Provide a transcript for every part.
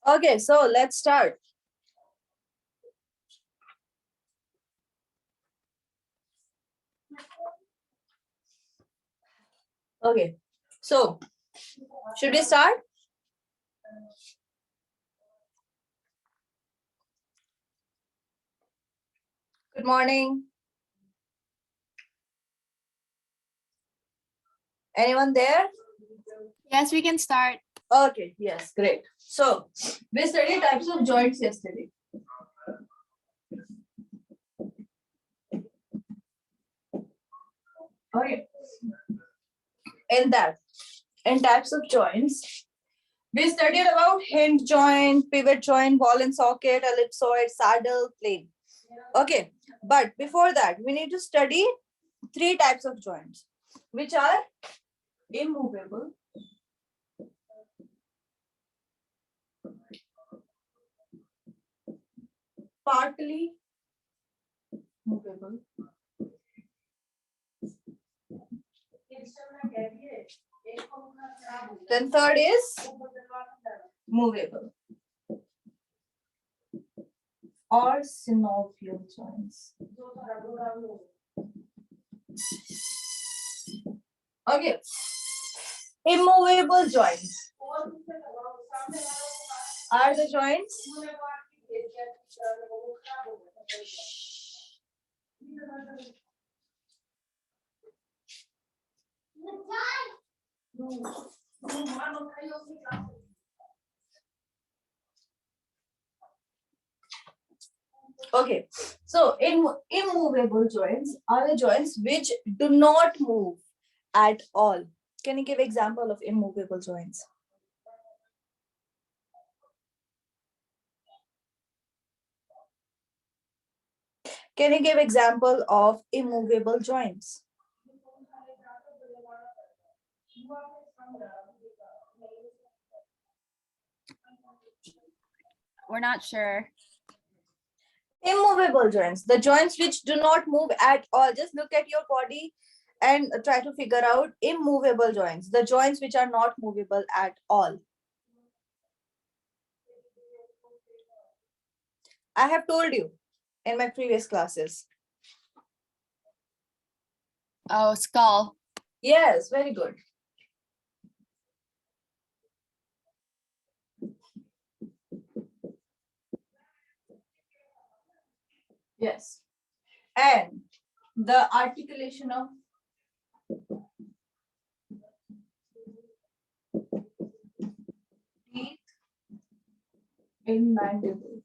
Okay, so let's start. Okay, so should we start? Good morning. Anyone there? Yes, we can start. Okay, yes, great. So we studied types of joints yesterday. Okay. In types of joints, we studied about hinge joint, pivot joint, ball and socket, ellipsoid, saddle, plane. Okay, but before that, we need to study 3 types of joints, which are immovable, partly movable, then third is movable or synovial joints. Okay, immovable joints are the joints okay, so immovable joints are the joints which do not move at all. Can you give example of immovable joints? Can you give example of immovable joints? We're not sure. Immovable joints, the joints which do not move at all. Just look at your body and try to figure out immovable joints, the joints which are not movable at all. I have told you in my previous classes. Oh, skull. Yes, very good. Yes. And the articulation of teeth in mandible.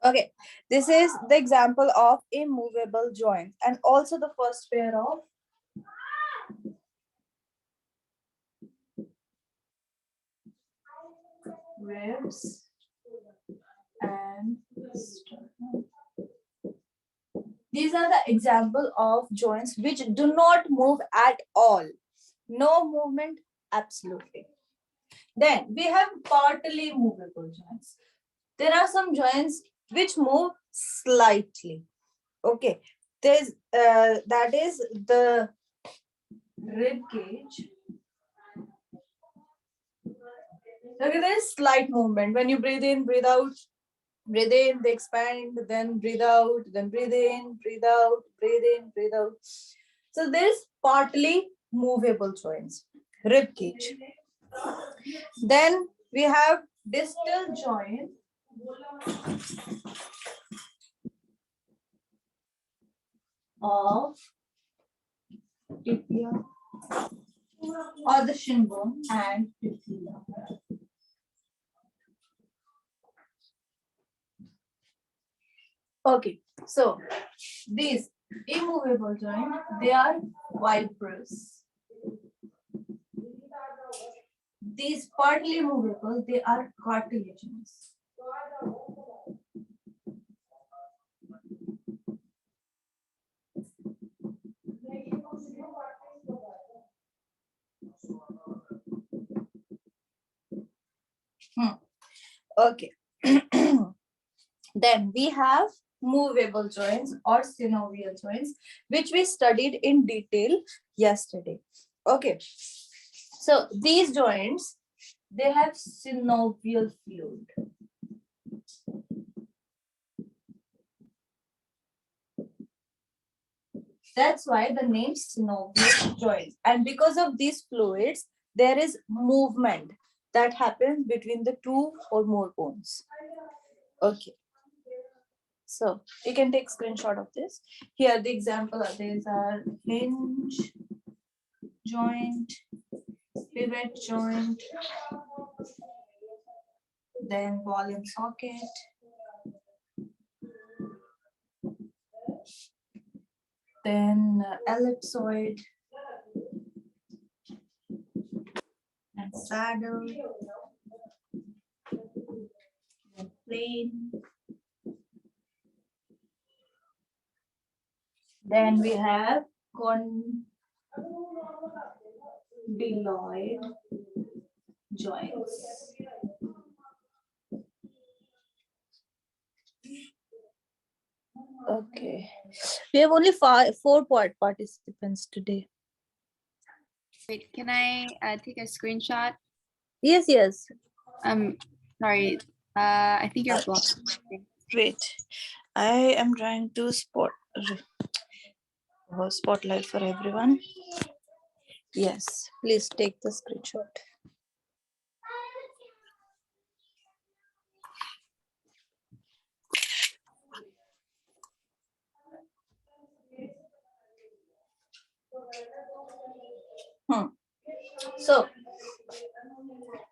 Okay, this is the example of immovable joints and also the first pair of ribs and sternum. These are the example of joints which do not move at all. No movement, absolutely. Then we have partly movable joints. There are some joints which move slightly. Okay, there's that is the rib cage. Look at this slight movement. When you breathe in, breathe out, breathe in, they expand, then breathe out, then breathe in, breathe out, breathe in, breathe out. So there's partly movable joints, rib cage. Then we have distal joint. Of tibia or the shin bone and tibia. Okay, so these immovable joints, they are fibrous. These partly movable, they are cartilaginous. Okay. Then we have movable joints or synovial joints, which we studied in detail yesterday. Okay. So these joints, they have synovial fluid. That's why the name synovial joints. And because of these fluids, there is movement that happens between the two or more bones. Okay. So you can take screenshot of this. Here the example of these are hinge joint, pivot joint, then ball and socket, then ellipsoid and saddle, then plane. Then we have condyloid joints. Okay. We have only four participants today. Wait, can I take a screenshot? Yes, yes. Sorry. I think you're blocked. Wait. I am trying to spotlight for everyone. Yes, please take the screenshot. So,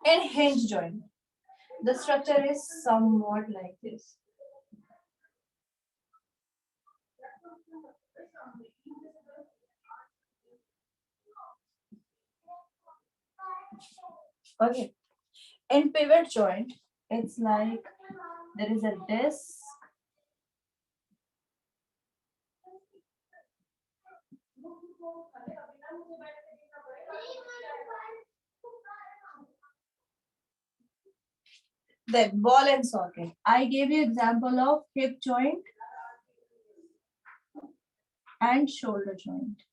in hinge joint, the structure is somewhat like this. Okay. In pivot joint, it's like there is a disc. Then ball and socket. I gave you example of hip joint and shoulder joint.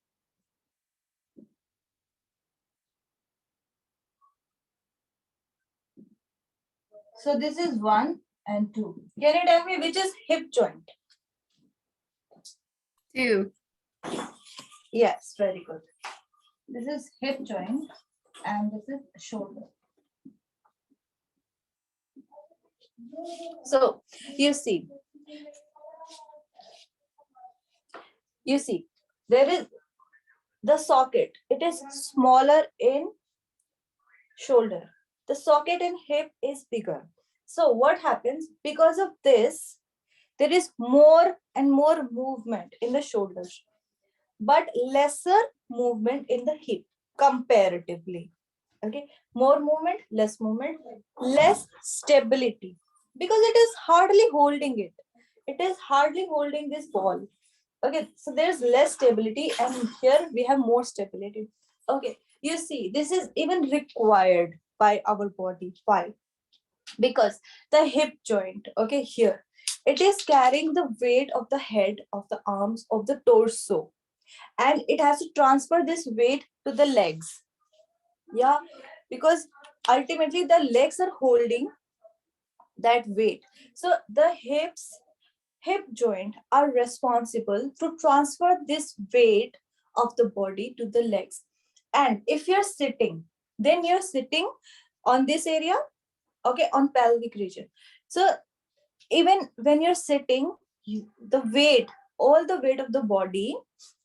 So this is 1 and 2. Can you tell me which is hip joint? 2. Yes, very good. This is hip joint and this is shoulder. So you see, there is the socket. It is smaller in shoulder. The socket in hip is bigger. So what happens? Because of this, there is more and more movement in the shoulders, but lesser movement in the hip comparatively. Okay, more movement, less stability, because it is hardly holding it. It is hardly holding this ball. Okay, so there's less stability, and here we have more stability. Okay, you see, this is even required by our body. Why? Because the hip joint, okay, here, it is carrying the weight of the head, of the arms, of the torso, and it has to transfer this weight to the legs. Yeah, because ultimately the legs are holding that weight. So the hip joint are responsible to transfer this weight of the body to the legs. And if you're sitting, then you're sitting on this area, okay, on pelvic region. So even when you're sitting, the weight, all the weight of the body,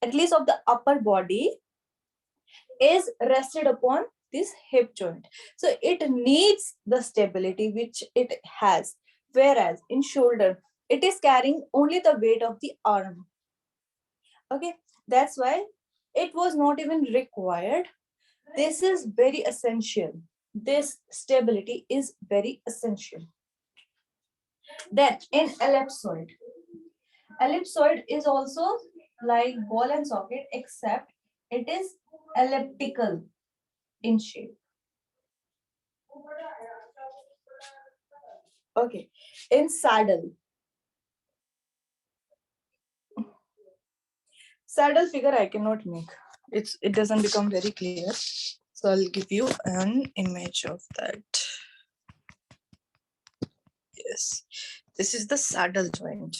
at least of the upper body, is rested upon this hip joint. So it needs the stability which it has. Whereas in shoulder, it is carrying only the weight of the arm. Okay, that's why it was not even required. This is very essential. This stability is very essential. Then in ellipsoid is also like ball and socket, except it is elliptical in shape. Okay, in saddle figure I cannot make. It doesn't become very clear. So I'll give you an image of that. Yes, this is the saddle joint.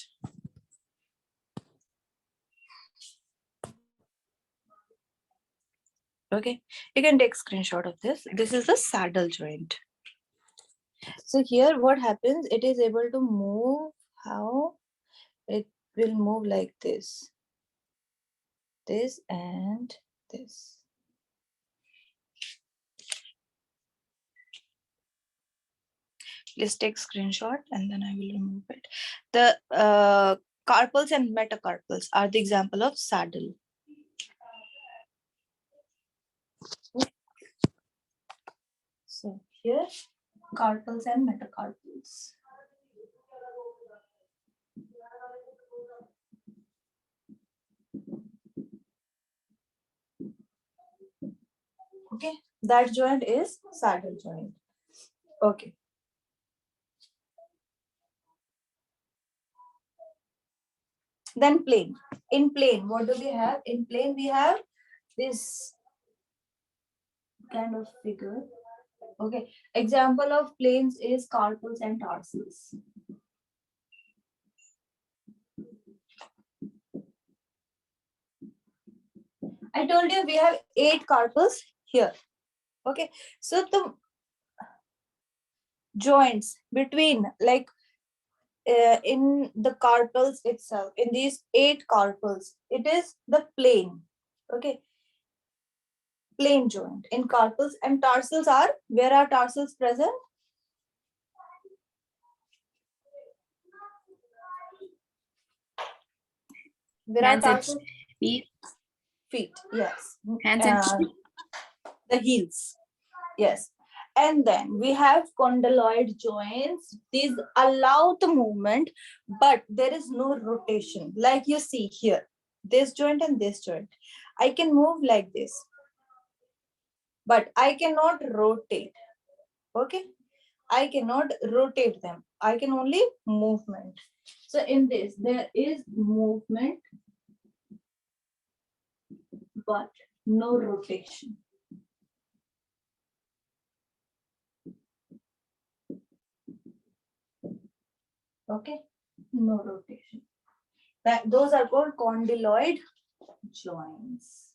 Okay, you can take screenshot of this. This is the saddle joint. So here what happens, it is able to move. How? It will move like this and this. Please take screenshot and then I will remove it. The carpals and metacarpals are the example of saddle. So here, carpals and metacarpals. Okay, that joint is saddle joint. Okay. Then plane. In plane, what do we have? In plane, we have this kind of figure. Okay. Example of planes is carpals and tarsals. I told you we have 8 carpals here. Okay. So the joints between, like in the carpals itself, in these 8 carpals, it is the plane. Okay. Plane joint in carpals, and tarsals are, where are tarsals present? Where Hands are and tarsals? feet. Feet, yes. Hands and feet. The heels, yes. And then we have condyloid joints. These allow the movement, but there is no rotation. Like you see here, this joint and this joint. I can move like this, but I cannot rotate. Okay, I cannot rotate them. I can only movement. So in this, there is movement, but no rotation. Okay, no rotation. Those are called condyloid joints.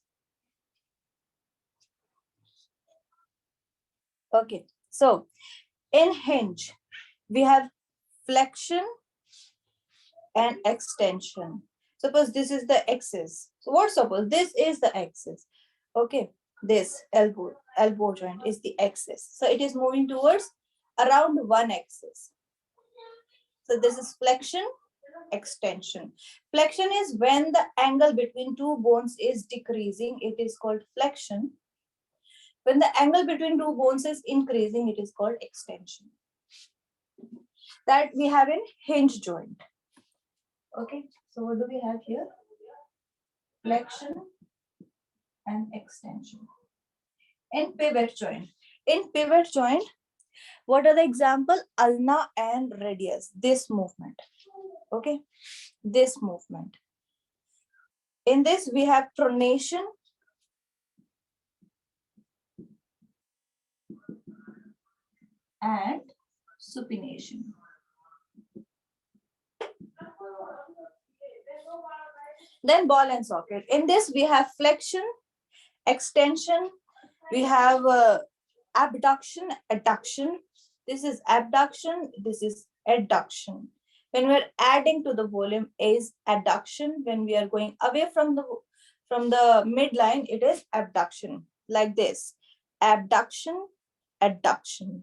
Okay, so in hinge, we have flexion and extension. Suppose this is the axis. So what suppose this is the axis? Okay, this elbow joint is the axis. So it is moving towards around one axis. So this is flexion, extension. Flexion is when the angle between two bones is decreasing. It is called flexion. When the angle between two bones is increasing, it is called extension. That we have in hinge joint. Okay, so what do we have here? Flexion and extension. In pivot joint. In pivot joint, what are the example? Ulna and radius. This movement. Okay, this movement. In this, we have pronation and supination. Then ball and socket. In this, we have flexion, extension, we have abduction, adduction. This is abduction, this is adduction. When we're adding to the volume is adduction. When we are going away from the midline, it is abduction. Like this. Abduction, adduction.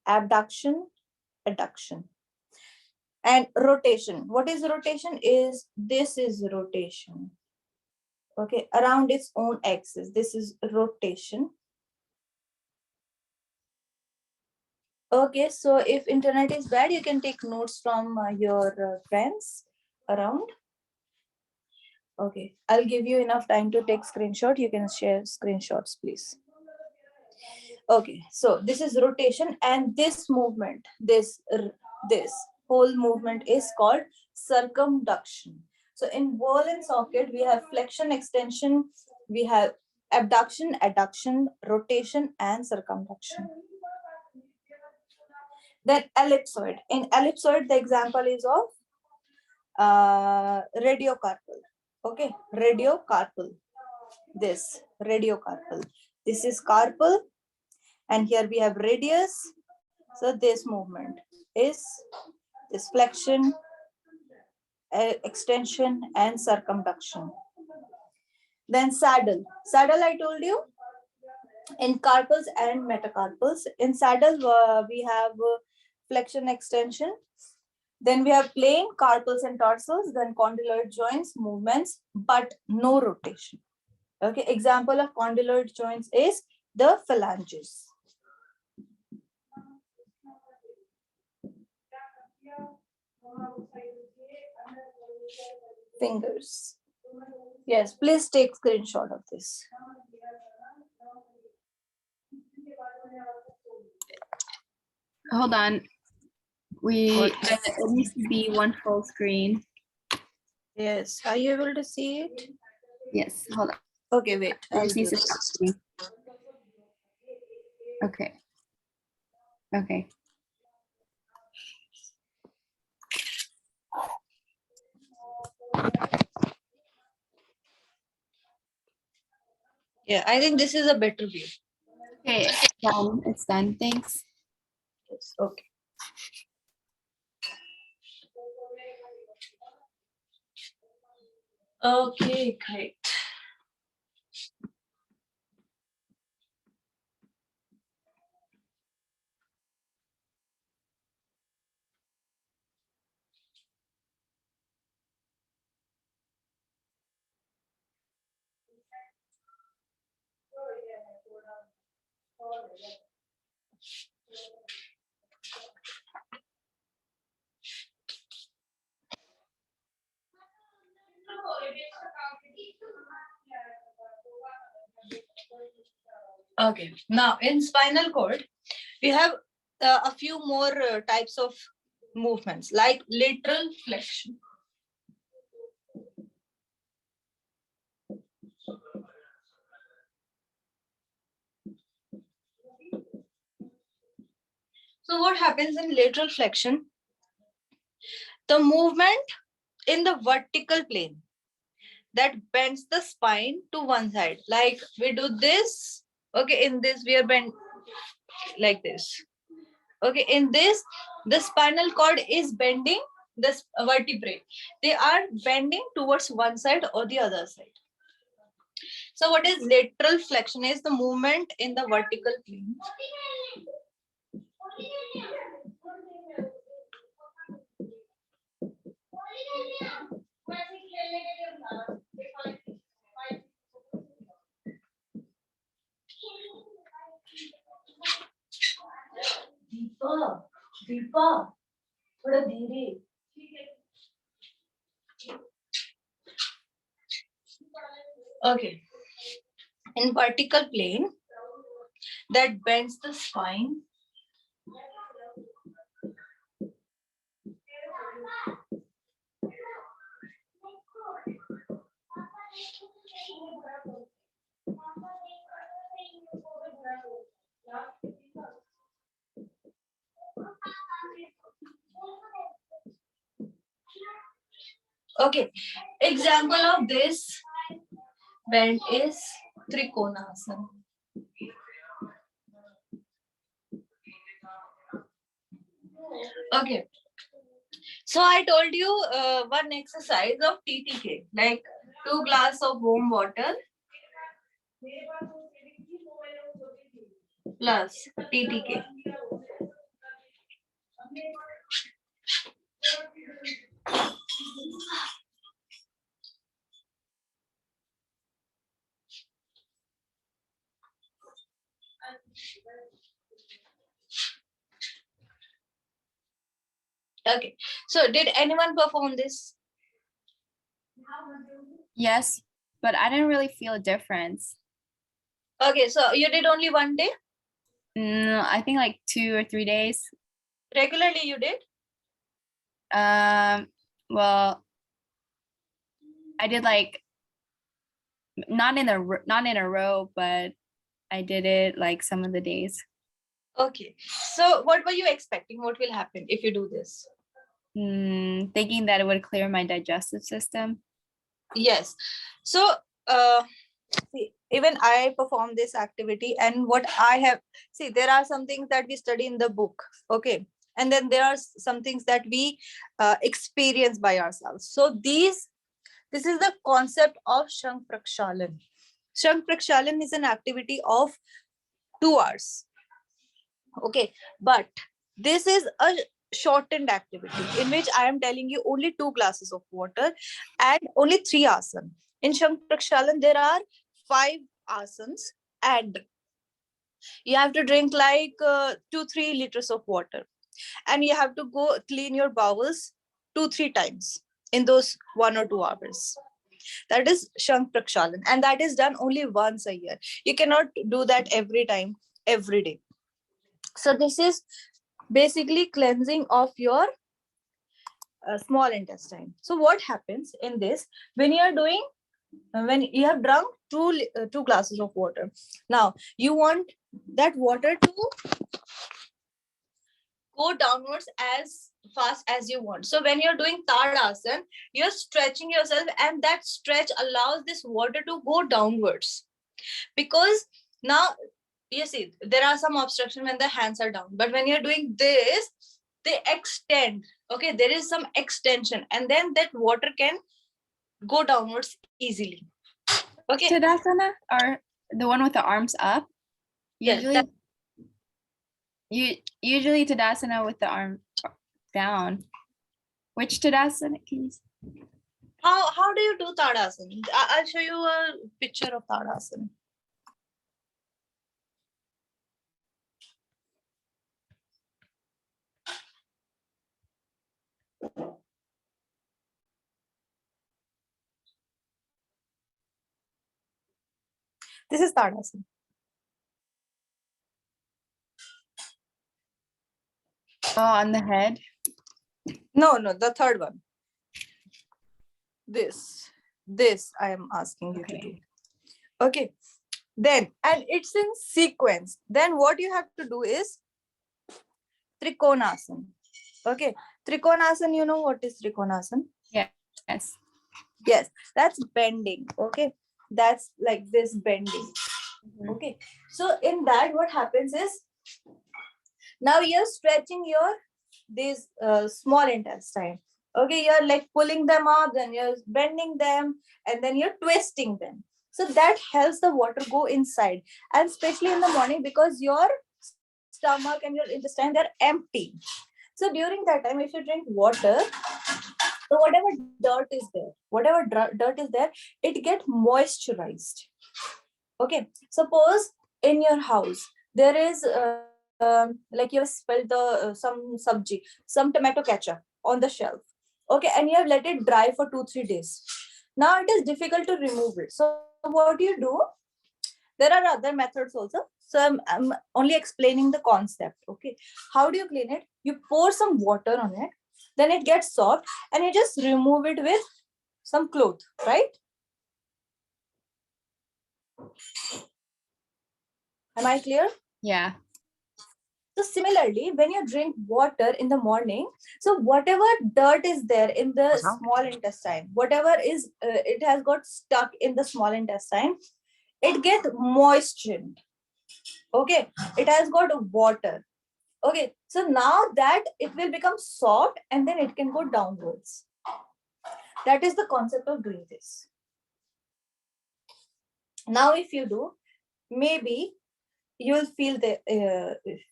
Abduction, adduction. And rotation. What is rotation? This is rotation. Okay, around its own axis. This is rotation. Okay, so if internet is bad, you can take notes from your friends around. Okay, I'll give you enough time to take screenshot. You can share screenshots, please. Okay, so this is rotation, and this movement, this whole movement is called circumduction. So in ball and socket, we have flexion, extension, we have abduction, adduction, rotation, and circumduction. Then ellipsoid. In ellipsoid, the example is of radiocarpal. Okay, radiocarpal. This radiocarpal. This is carpal, and here we have radius. So this movement is this flexion, extension, and circumduction. Then saddle. Saddle, I told you, in carpals and metacarpals. In saddle, we have flexion, extension. Then we have plain carpals and tarsals, then condyloid joints, movements, but no rotation. Okay, example of condyloid joints is the phalanges. Fingers. Yes, please take screenshot of this. Hold on. It needs to be one full screen. Yes, are you able to see it? Yes, hold on. Okay, wait. It needs to stop screen. Okay. Okay. Yeah, I think this is a better view. Okay, it's done. It's done. Thanks. Yes, okay. Okay, great. Okay, now in spinal cord, we have a few more types of movements like lateral flexion. So what happens in lateral flexion? The movement in the vertical plane that bends the spine to one side. Like we do this. Okay, in this we are bent like this. Okay, in this, the spinal cord is bending this vertebrae. They are bending towards one side or the other side. So what is lateral flexion? Is the movement in the vertical plane. Deepa, thoda dheere. Okay. In vertical plane that bends the spine. Okay, example of this bend is Trikonasana. Okay, so I told you one exercise of TTK, like 2 glasses of warm water plus TTK. Okay, so did anyone perform this? Yes, but I didn't really feel a difference. Okay, so you did only one day? No, I think like 2 or 3 days. Regularly you did? Well, I did like not in a row, but I did it like some of the days. Okay. So what were you expecting? What will happen if you do this? Thinking that it would clear my digestive system. Yes. So see, even I perform this activity, and what I have, see, there are some things that we study in the book, okay, and then there are some things that we experience by ourselves. So this is the concept of Shank Prakshalan. Shank Prakshalan is an activity of 2 hours, okay, but this is a shortened activity in which I am telling you only 2 glasses of water and only 3 asanas. In Shank Prakshalan, there are 5 asanas, and you have to drink like 2-3 liters of water, and you have to go clean your bowels 2-3 times in those 1 or 2 hours. That is Shank Prakshalan, and that is done only once a year. You cannot do that every time, every day. So this is basically cleansing of your small intestine. So what happens in this, when you are doing, when you have drunk 2 glasses of water, now you want that water to go downwards as fast as you want. So when you're doing Tadasana, you're stretching yourself, and that stretch allows this water to go downwards. Because now, you see, there are some obstruction when the hands are down, but when you're doing this, they extend. Okay, there is some extension, and then that water can go downwards easily. Okay. Tadasana, or the one with the arms up? Yes, Usually Tadasana with the arm down. Which Tadasana, can you see? How do you do Tadasana? I'll show you a picture of Tadasana. This is Tadasana. Oh, on the head? No, the third one. This I am asking you to do. Okay. Then, and it's in sequence. Then what you have to do is Trikonasana. Okay. Trikonasana, you know what is Trikonasana? Yes. Yes, that's bending. Okay. That's like this bending. Okay. So in that, what happens is, now you're stretching your these small intestine. Okay, you're like pulling them up, then you're bending them, and then you're twisting them. So that helps the water go inside, and especially in the morning, because your stomach and your intestine, they're empty. So during that time, if you drink water, so whatever dirt is there, it get moisturized. Okay, suppose in your house there is like you have spilled the some sabji, some tomato ketchup on the shelf. Okay, and you have let it dry for 2-3 days. Now it is difficult to remove it. So what you do, there are other methods also. So I'm only explaining the concept. Okay, how do you clean it? You pour some water on it, then it gets soft, and you just remove it with some cloth, right? Am I clear? Yeah. So similarly, when you drink water in the morning, so whatever dirt is there in the small intestine, whatever is it has got stuck in the small intestine, it gets moistened. Okay, it has got water. Okay, so now that it will become soft, and then it can go downwards. That is the concept of doing this. Now, if you do, maybe you will feel the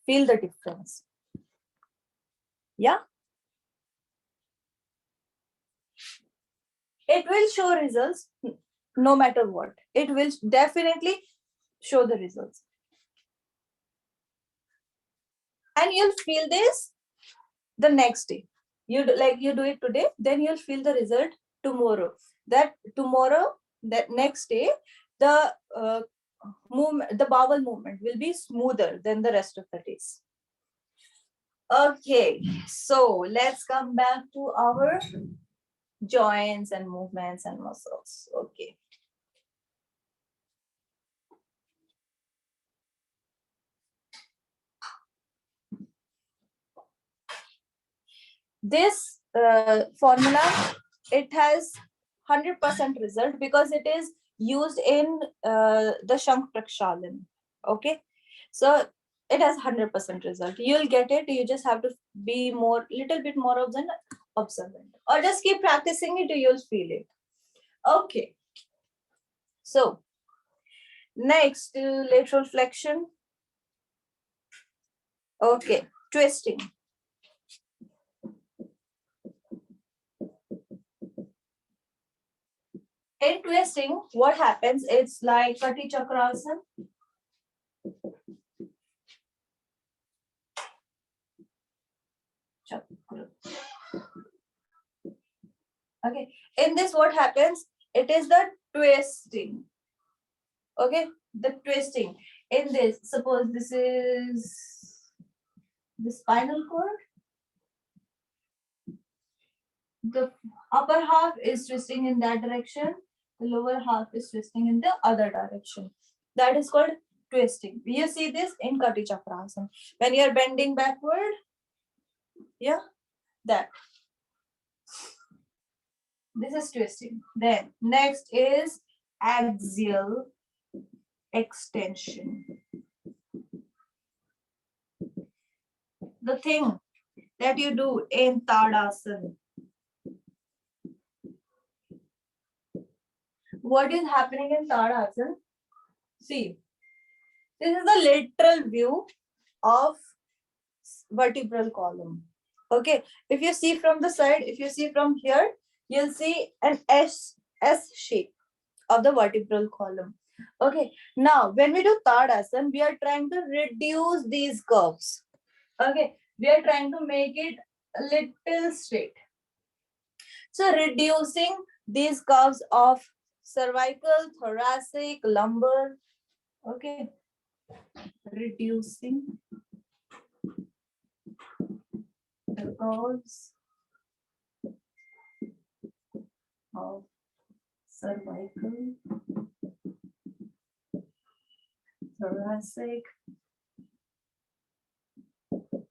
difference. Yeah, it will show results no matter what. It will definitely show the results, and you'll feel this the next day. You do it today, then you'll feel the result tomorrow. That next day, the movement, the bowel movement will be smoother than the rest of the days. Okay, so let's come back to our joints and movements and muscles. Okay. This formula, it has 100% result because it is used in the Shank Prakshalan. Okay, so it has 100% result. You'll get it. You just have to be little bit more observant, or just keep practicing it. You'll feel it. Okay. So next, lateral flexion. Okay, twisting. In twisting, what happens? It's like Kati Chakrasana. Chakra. Okay. In this, what happens? It is the twisting. Okay, the twisting. In this, suppose this is the spinal cord. The upper half is twisting in that direction. The lower half is twisting in the other direction. That is called twisting. You see this in Kati Chakrasana. When you are bending backward, yeah, that. This is twisting. Then next is axial extension. The thing that you do in Tadasana. What is happening in Tadasana? See, this is the lateral view of vertebral column. Okay, if you see from the side, if you see from here, you'll see an S shape of the vertebral column. Okay, now when we do Tadasana, we are trying to reduce these curves. Okay, we are trying to make it a little straight. So reducing these curves of cervical, thoracic, lumbar. Okay, reducing the curves of cervical, thoracic,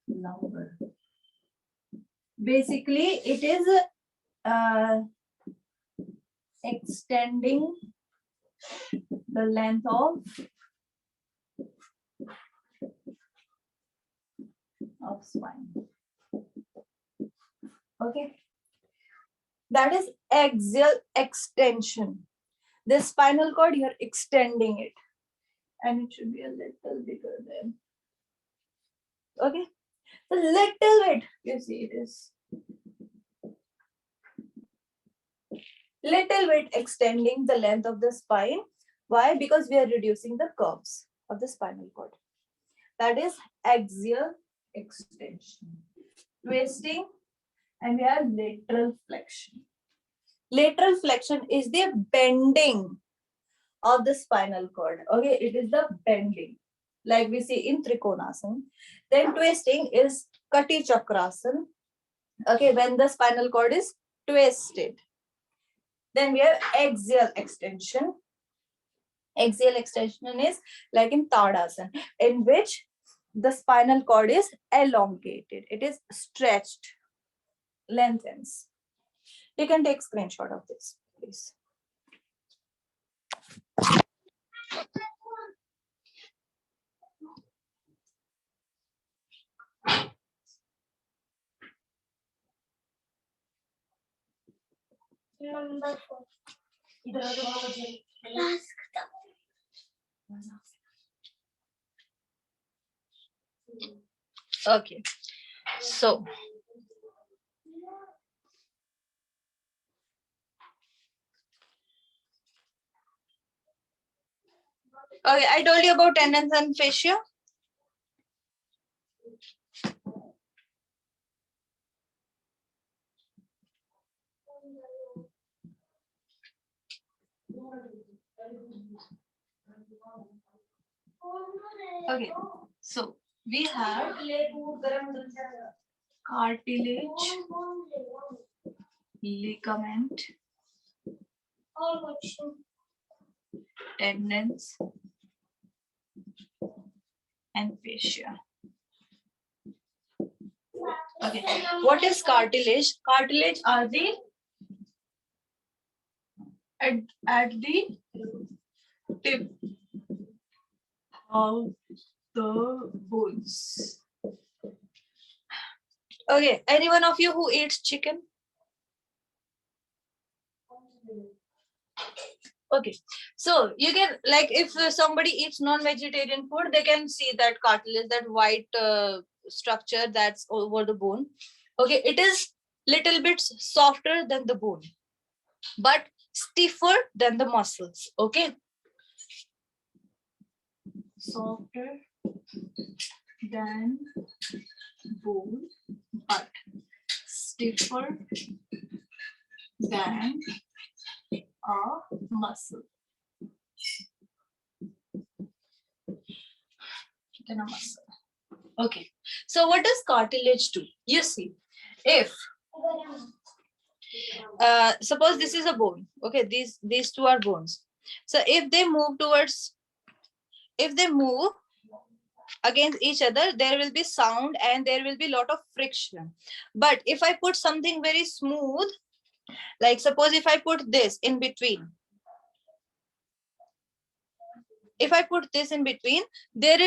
lumbar. Basically, it is extending the length of spine. Okay, that is axial extension. The spinal cord, you're extending it, and it should be a little bigger than. Okay, a little bit. You see, it is little bit extending the length of the spine. Why? Because we are reducing the curves of the spinal cord. That is axial extension. Twisting, and we have lateral flexion. Lateral flexion is the bending of the spinal cord. Okay, it is the bending, like we see in Trikonasana. Then twisting is Kati Chakrasana. Okay, when the spinal cord is twisted. Then we have axial extension. Axial extension is like in Tadasana, in which the spinal cord is elongated. It is stretched, lengthens. You can take screenshot of this, please. Number 4. Okay, so okay, I told you about tendons and fascia. Okay, so we have cartilage, ligament, tendons, and fascia. Okay. What is cartilage? Cartilage are the at the tip of the bones. Okay. Any one of you who eats chicken? Okay, so you can, like, if somebody eats non-vegetarian food, they can see that cartilage, that white structure that's over the bone. Okay, it is little bit softer than the bone, but stiffer than the muscles. Okay, softer than bone, but stiffer than a muscle. Than a muscle. Okay, so what does cartilage do? You see, if suppose this is a bone, okay, these two are bones. So if they move against each other, there will be sound and there will be lot of friction. But if I put something very smooth, like suppose if I put this in between, there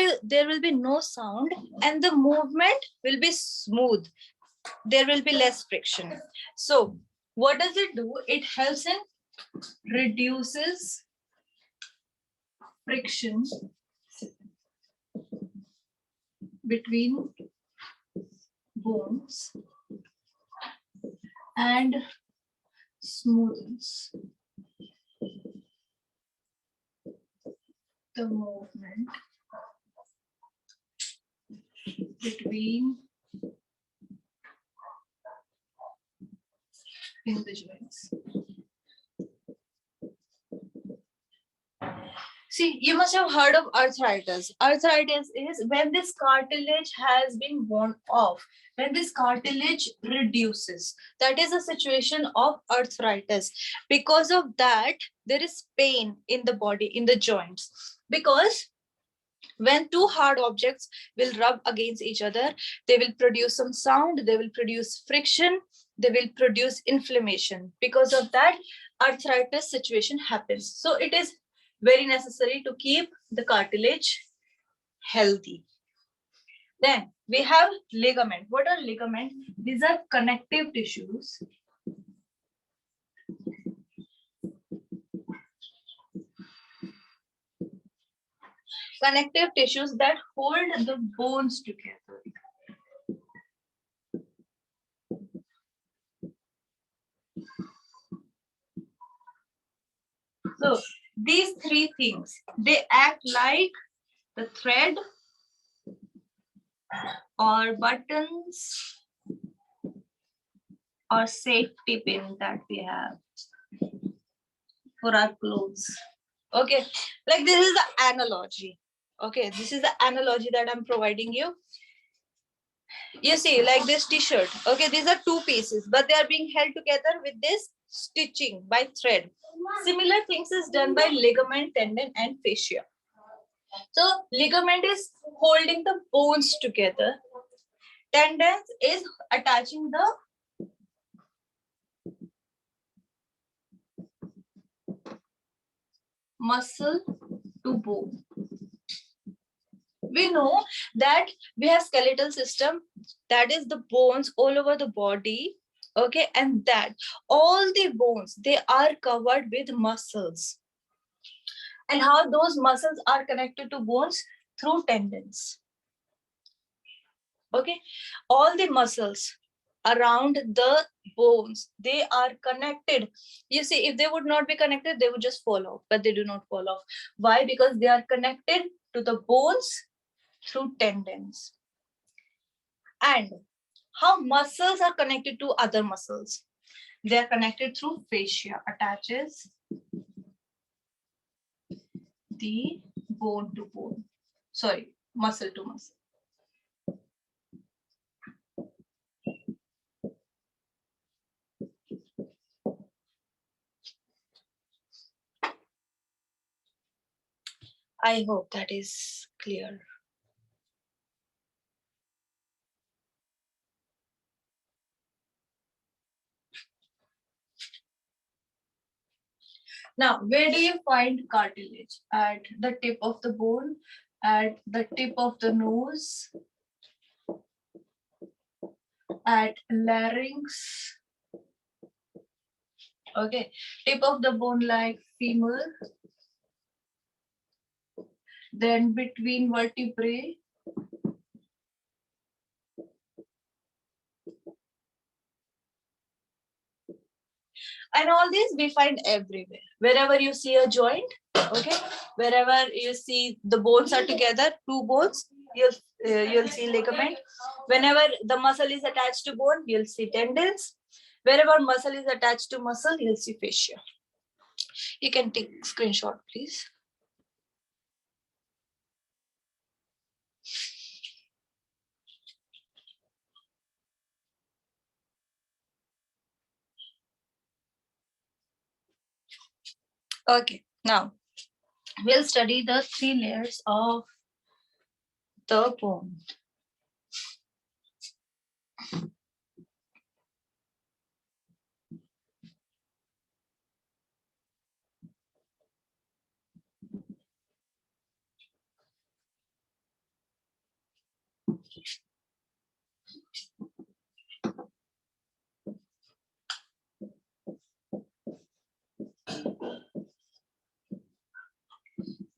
will be no sound and the movement will be smooth. There will be less friction. So what does it do? It helps in reduces friction between bones and smoothens the movement between in the joints. See, you must have heard of arthritis. Arthritis is when this cartilage has been worn off, when this cartilage reduces. That is a situation of arthritis. Because of that, there is pain in the body, in the joints. Because when two hard objects will rub against each other, they will produce some sound, they will produce friction, they will produce inflammation. Because of that, arthritis situation happens. So it is very necessary to keep the cartilage healthy. Then we have ligament. What are ligament? These are connective tissues. Connective tissues that hold the bones together. So these three things, they act like the thread or buttons or safety pin that we have for our clothes. Okay, like this is the analogy. Okay, this is the analogy that I'm providing you. You see, like this t-shirt. Okay, these are two pieces, but they are being held together with this stitching by thread. Similar things is done by ligament, tendon, and fascia. So ligament is holding the bones together. Tendons is attaching the muscle to bone. We know that we have skeletal system, that is the bones all over the body. Okay, and that all the bones, they are covered with muscles. And how those muscles are connected to bones? Through tendons. Okay, all the muscles around the bones, they are connected. You see, if they would not be connected, they would just fall off, but they do not fall off. Why? Because they are connected to the bones through tendons. And how muscles are connected to other muscles? They are connected through fascia, attaches the bone to bone. Sorry, muscle to muscle. I hope that is clear. Now, where do you find cartilage? At the tip of the bone, at the tip of the nose, at larynx. Okay, tip of the bone like femur. Then between vertebrae. And all these we find everywhere. Wherever you see a joint, okay, wherever you see the bones are together, two bones, you'll see ligament. Whenever the muscle is attached to bone, you'll see tendons. Wherever muscle is attached to muscle, you'll see fascia. You can take screenshot, please. Okay, now we'll study the 3 layers of the bone.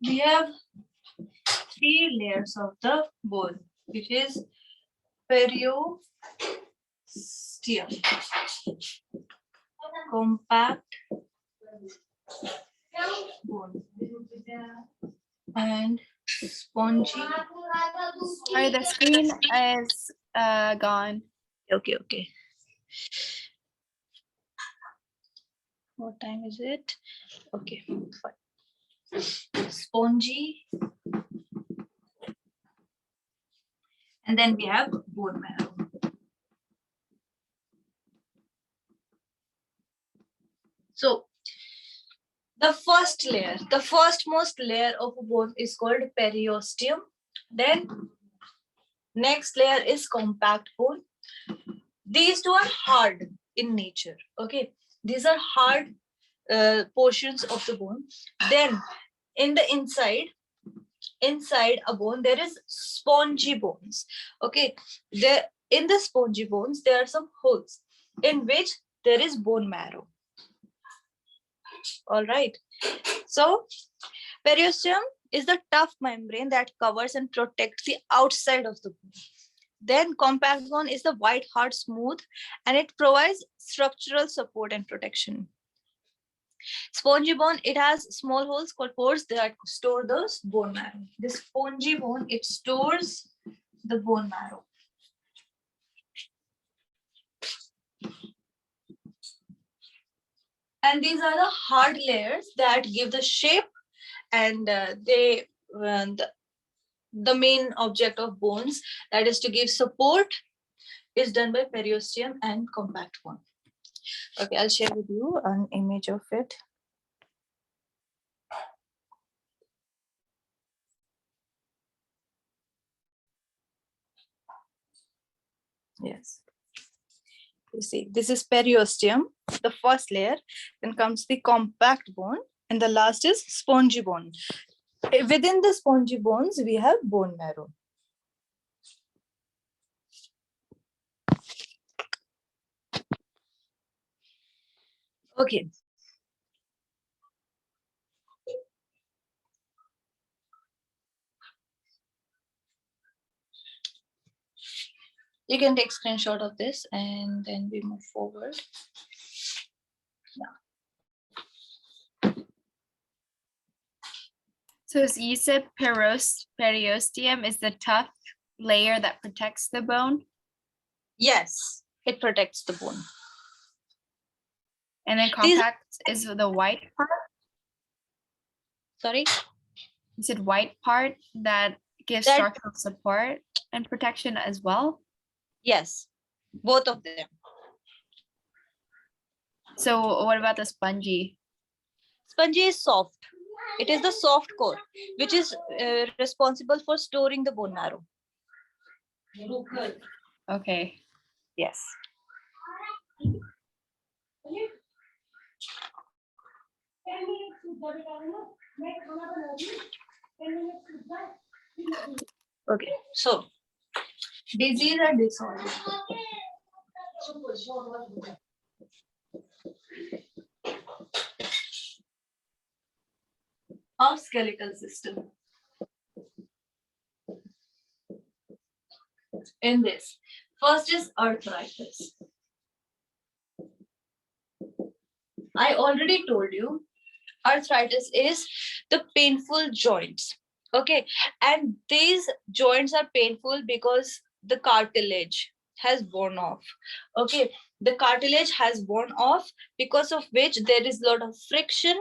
We have 3 layers of the bone, which is periosteum, compact bone, and spongy. Sorry, the screen is gone. Okay. What time is it? Okay, fine. Spongy. And then we have bone marrow. So the first layer, the firstmost layer of a bone is called periosteum. Then next layer is compact bone. These two are hard in nature. Okay, these are hard portions of the bone. Then in the inside a bone, there is spongy bones. Okay, there in the spongy bones there are some holes in which there is bone marrow. All right, so periosteum is the tough membrane that covers and protects the outside of the bone. Then compact bone is the white, hard, smooth, and it provides structural support and protection. Spongy bone, it has small holes called pores that store the bone marrow. This spongy bone, it stores the bone marrow. And these are the hard layers that give the shape, and the main object of bones, that is to give support, is done by periosteum and compact bone. Okay, I'll share with you an image of it. Yes. You see, this is periosteum, the first layer, then comes the compact bone, and the last is spongy bone. Within the spongy bones, we have bone marrow. Okay. You can take screenshot of this and then we move forward. So you said periosteum is the tough layer that protects the bone, Yes, it protects the bone. and then compact is the white part. Sorry? You said white part that gives structural support and protection as well. Yes, both of them. So what about the spongy? Spongy is soft. It is the soft core, which is responsible for storing the bone marrow. Okay. Yes. Okay, so disease and disorder. Of skeletal system. In this, first is arthritis. I already told you, arthritis is the painful joints. Okay, and these joints are painful because the cartilage has worn off. Okay, the cartilage has worn off, because of which there is a lot of friction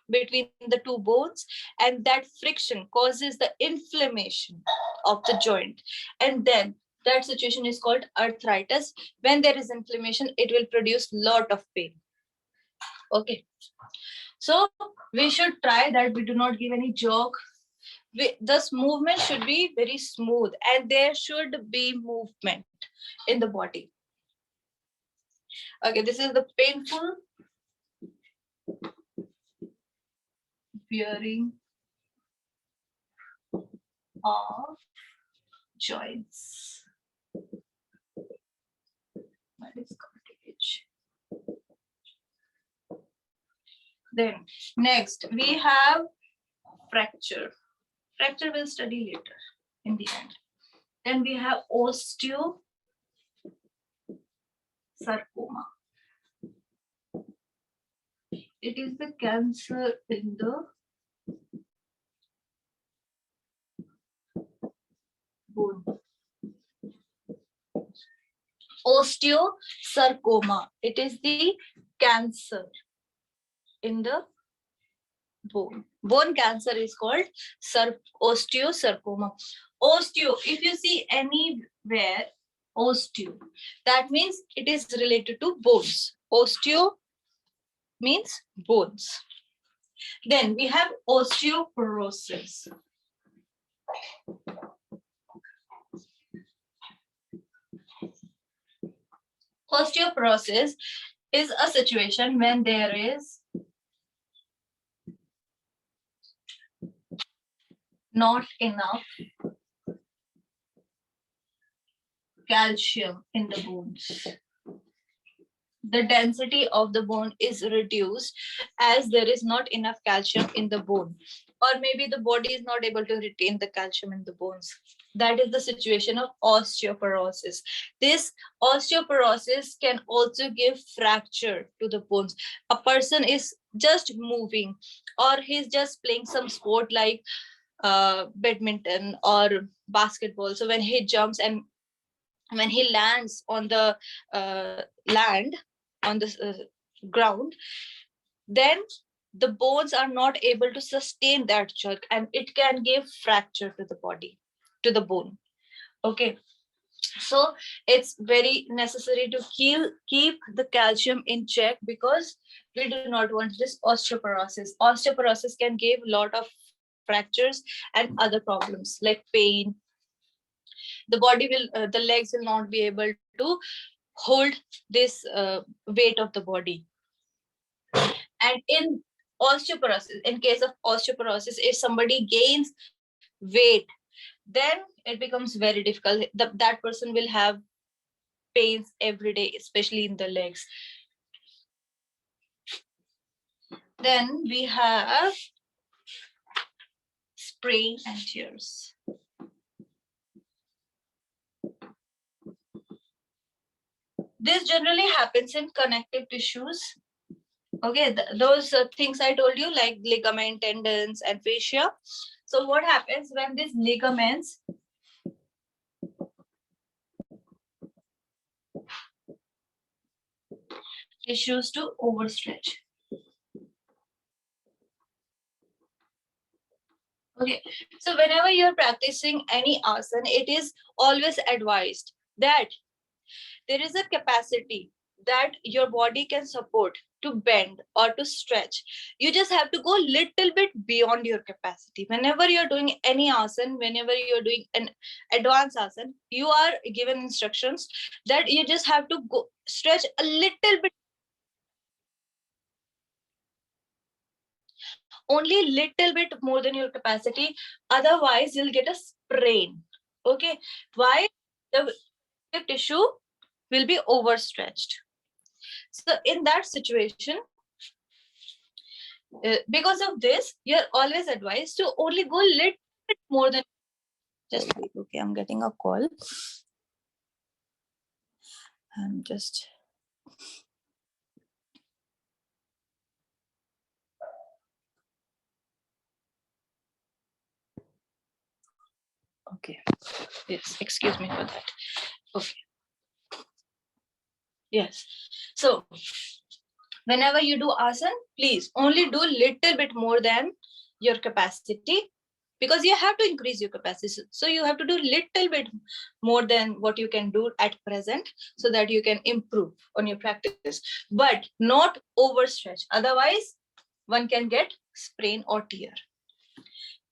between the two bones, and that friction causes the inflammation of the joint, and then that situation is called arthritis. When there is inflammation, it will produce lot of pain. Okay, so we should try that we do not give any jerk. This movement should be very smooth, and there should be movement in the body. Okay, this is the painful bearing of joints. What is cartilage? Then next we have fracture. Fracture we'll study later in the end. Then we have osteosarcoma. It is the cancer in the bone. Osteosarcoma. It is the cancer in the bone. Bone cancer is called osteosarcoma. Osteo, if you see anywhere osteo, that means it is related to bones. Osteo means bones. Then we have osteoporosis. Osteoporosis is a situation when there is not enough calcium in the bones. The density of the bone is reduced as there is not enough calcium in the bone, or maybe the body is not able to retain the calcium in the bones. That is the situation of osteoporosis. This osteoporosis can also give fracture to the bones. A person is just moving, or he's just playing some sport like badminton or basketball. So when he jumps and when he lands on the land, on the ground, then the bones are not able to sustain that jerk, and it can give fracture to the body, to the bone. Okay, so it's very necessary to keep the calcium in check, because we do not want this osteoporosis. Osteoporosis can give a lot of fractures and other problems like pain. The body will, the legs will not be able to hold this weight of the body. And in osteoporosis, in case of osteoporosis, if somebody gains weight, then it becomes very difficult. That person will have pains every day, especially in the legs. Then we have sprain and tears. This generally happens in connective tissues. Okay, those things I told you, like ligament, tendons, and fascia. So what happens when these ligaments tissues to overstretch? Okay, so whenever you're practicing any asana, it is always advised that there is a capacity that your body can support to bend or to stretch. You just have to go a little bit beyond your capacity. Whenever you're doing any asana, whenever you're doing an advanced asana, you are given instructions that you just have to go stretch a little bit only little bit more than your capacity. Otherwise, you'll get a sprain. Okay. Why? The tissue will be overstretched. So in that situation, because of this, you're always advised to only go little bit more than. Just wait. Okay, I'm getting a call. I'm just. Okay. Yes, excuse me for that. Okay. Yes. So whenever you do asana, please only do little bit more than your capacity, because you have to increase your capacity. So you have to do little bit more than what you can do at present, so that you can improve on your practice, but not overstretch. Otherwise, one can get sprain or tear.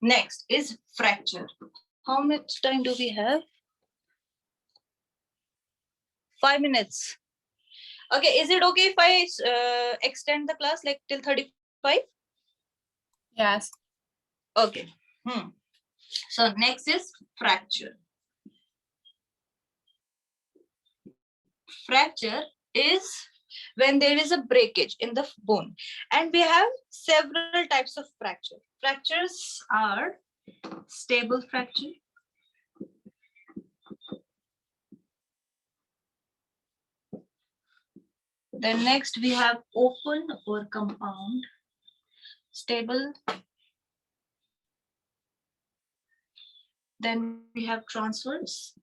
Next is fracture. How much time do we have? 5 minutes. Okay, is it okay if I extend the class like till 35? Yes. Okay. So next is fracture. Fracture is when there is a breakage in the bone, and we have several types of fracture. Fractures are stable fracture, then next we have open or compound, stable, then we have transverse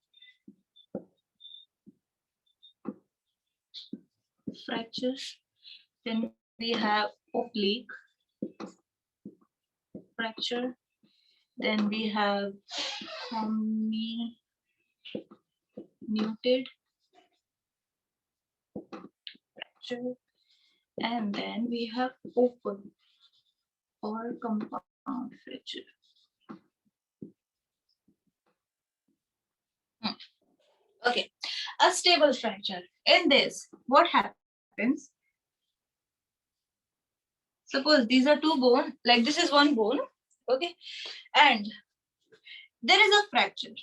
fracture, then we have oblique fracture, then we have comminuted fracture, and then we have open or compound fracture. Okay, a stable fracture. In this, what happens? Suppose these are two bones, like this is one bone, okay, and there is a fracture,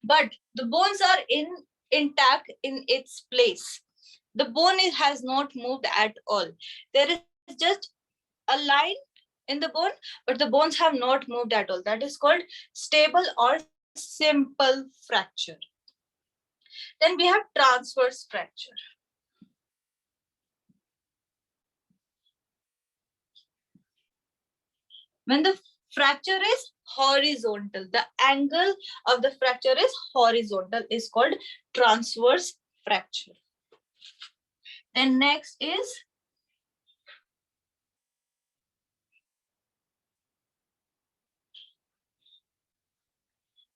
but the bones are intact in its place. The bone has not moved at all. There is just a line in the bone, but the bones have not moved at all. That is called stable or simple fracture. Then we have transverse fracture. When the fracture is horizontal, the angle of the fracture is horizontal, is called transverse fracture. Then next is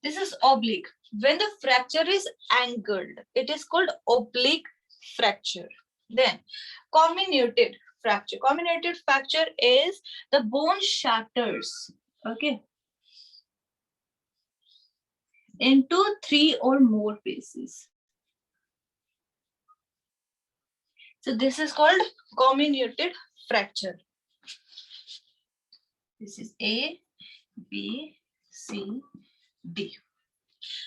this is oblique. When the fracture is angled, it is called oblique fracture. Then comminuted fracture. Comminuted fracture is the bone shatters, okay, into 3 or more pieces. So this is called comminuted fracture. This is A, B, C, D.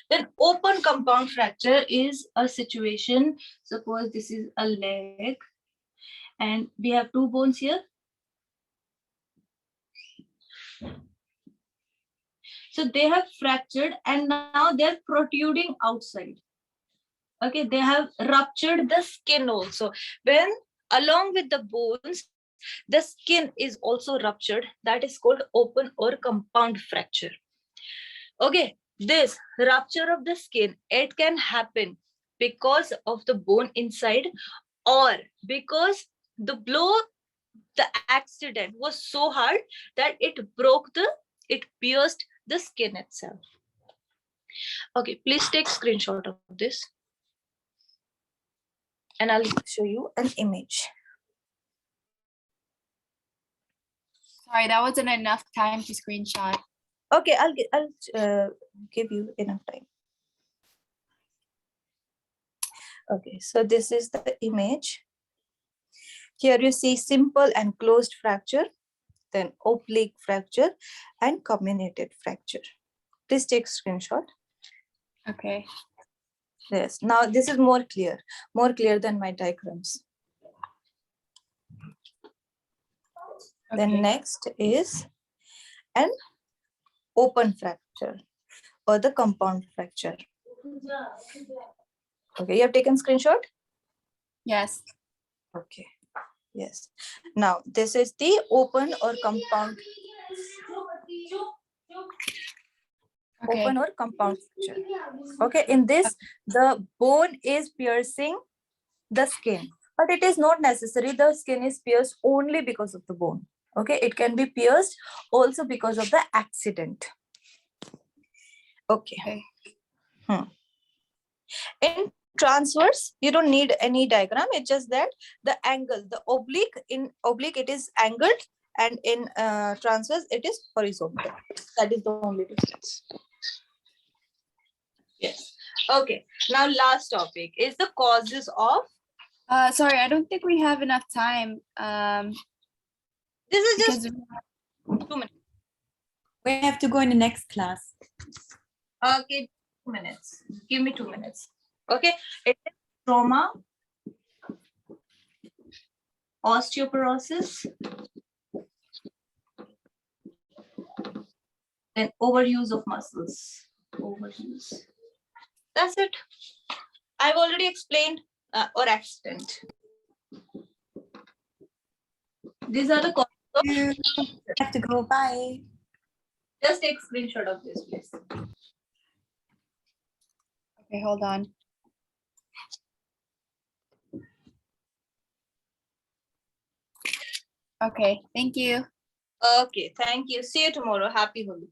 Then open compound fracture is a situation. Suppose this is a leg and we have two bones here. So they have fractured and now they're protruding outside. Okay, they have ruptured the skin also. When along with the bones, the skin is also ruptured. That is called open or compound fracture. Okay, this rupture of the skin, it can happen because of the bone inside or because the blow, the accident was so hard that it pierced the skin itself. Okay, please take screenshot of this and I'll show you an image. Sorry, that wasn't enough time to screenshot. Okay, I'll give you enough time. Okay, so this is the image. Here you see simple and closed fracture. then oblique fracture, and combinated fracture. Please take screenshot. Okay. Yes, now this is more clear than my diagrams. Then Okay. next is an open fracture or the compound fracture. Okay, you have taken screenshot? Yes. Okay, yes. Now this is the open or compound, Okay. open or compound fracture. Okay, in this, the bone is piercing the skin, but it is not necessary the skin is pierced only because of the bone. Okay, it can be pierced also because of the accident. Okay. Okay. In transverse, you don't need any diagram. It's just that the angle, the oblique, in oblique it is angled, and in transverse it is horizontal. That is the only difference. Yes. Okay. Now last topic is the causes of. Sorry, I don't think we have enough time. This is just Because 2 minutes. We have to go in the next class. Okay, 2 minutes. Give me 2 minutes. Okay. It is trauma, osteoporosis, then overuse of muscles. Overuse. That's it. I've already explained, or accident. These are the causes of. You have to go. Bye. Just take screenshot of this, please. okay, hold on. Okay, thank you. Okay, thank you. See you tomorrow. Happy Holi.